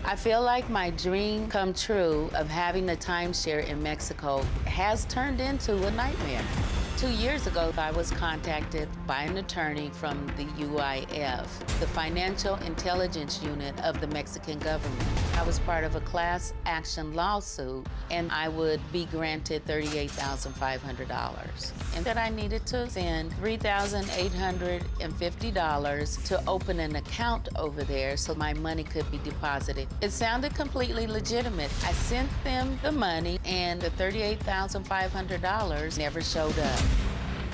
I feel like my dream come true of having a timeshare in Mexico has turned into a nightmare. 2 years ago, I was contacted by an attorney from the UIF, the Financial Intelligence Unit of the Mexican government. I was part of a class action lawsuit, and I would be granted $38,500. And that I needed to send $3,850 to open an account over there so my money could be deposited. It sounded completely legitimate. I sent them the money, and the $38,500 never showed up.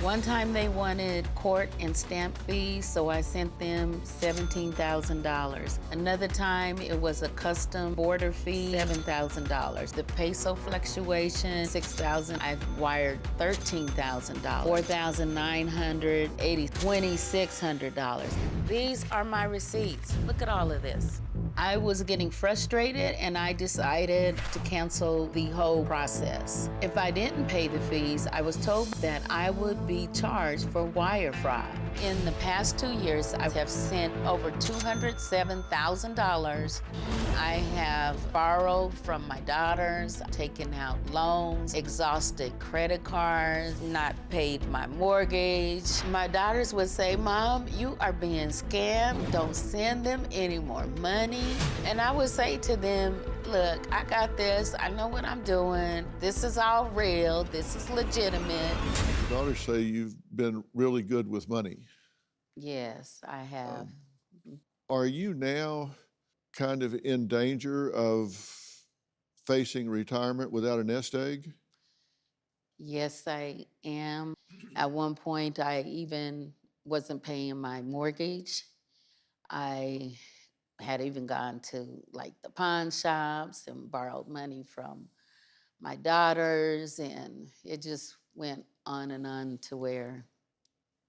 One time they wanted court and stamp fees, so I sent them $17,000. Another time it was a custom border fee, $7,000. The peso fluctuation, $6,000. I wired $13,000, $4,980, $2,600. These are my receipts. Look at all of this. I was getting frustrated, and I decided to cancel the whole process. If I didn't pay the fees, I was told that I would be charged for wire fraud. In the past 2 years, I have sent over $207,000. I have borrowed from my daughters, taken out loans, exhausted credit cards, not paid my mortgage. My daughters would say, "Mom, you are being scammed. Don't send them any more money." And I would say to them, "Look, I got this. I know what I'm doing. This is all real. This is legitimate." Your daughters say you've been really good with money. Yes, I have. Are you now kind of in danger of facing retirement without a nest egg? Yes, I am. At one point, I even wasn't paying my mortgage. I had even gone to like the pawn shops and borrowed money from my daughters, and it just went on and on to where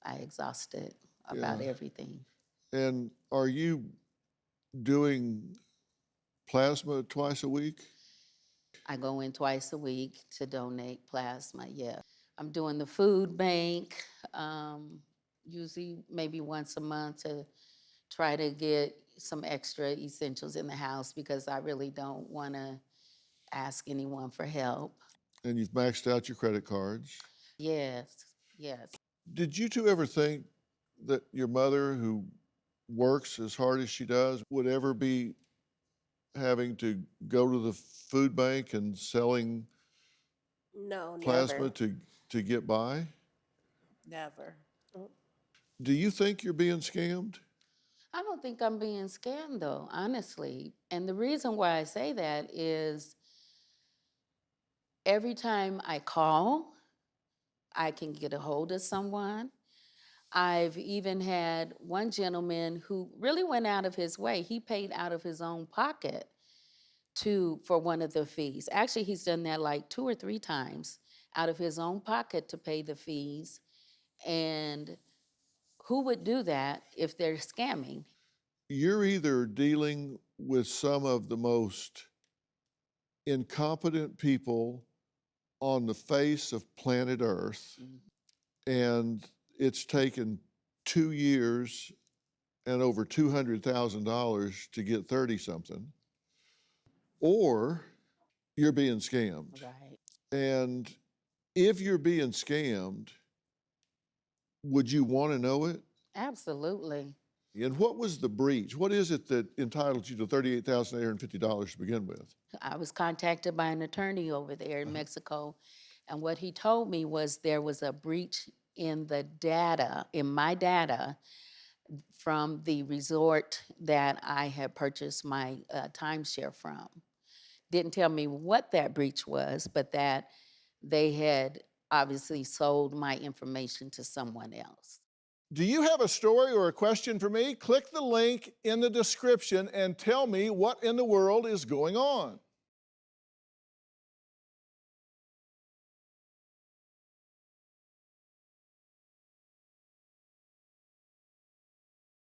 I exhausted about everything. And are you doing plasma twice a week? I go in twice a week to donate plasma, yeah. I'm doing the food bank, usually maybe once a month to try to get some extra essentials in the house because I really don't want to ask anyone for help. And you've maxed out your credit cards. Yes, yes. Did you two ever think that your mother, who works as hard as she does, would ever be having to go to the food bank and selling No, plasma never. to get by? Never. Do you think you're being scammed? I don't think I'm being scammed though, honestly. And the reason why I say that is every time I call, I can get a hold of someone. I've even had one gentleman who really went out of his way. He paid out of his own pocket for one of the fees. Actually, he's done that like 2 or 3 times out of his own pocket to pay the fees. And who would do that if they're scamming? You're either dealing with some of the most incompetent people on the face of planet Earth, and it's taken 2 years and over $200,000 to get 30-something, or you're being scammed. Right. And if you're being scammed, would you want to know it? Absolutely. And what was the breach? What is it that entitled you to $38,850 to begin with? I was contacted by an attorney over there in Mexico, and what he told me was there was a breach in the data, in my data, from the resort that I had purchased my timeshare from. Didn't tell me what that breach was, but that they had obviously sold my information to someone else. Do you have a story or a question for me? Click the link in the description and tell me what in the world is going on.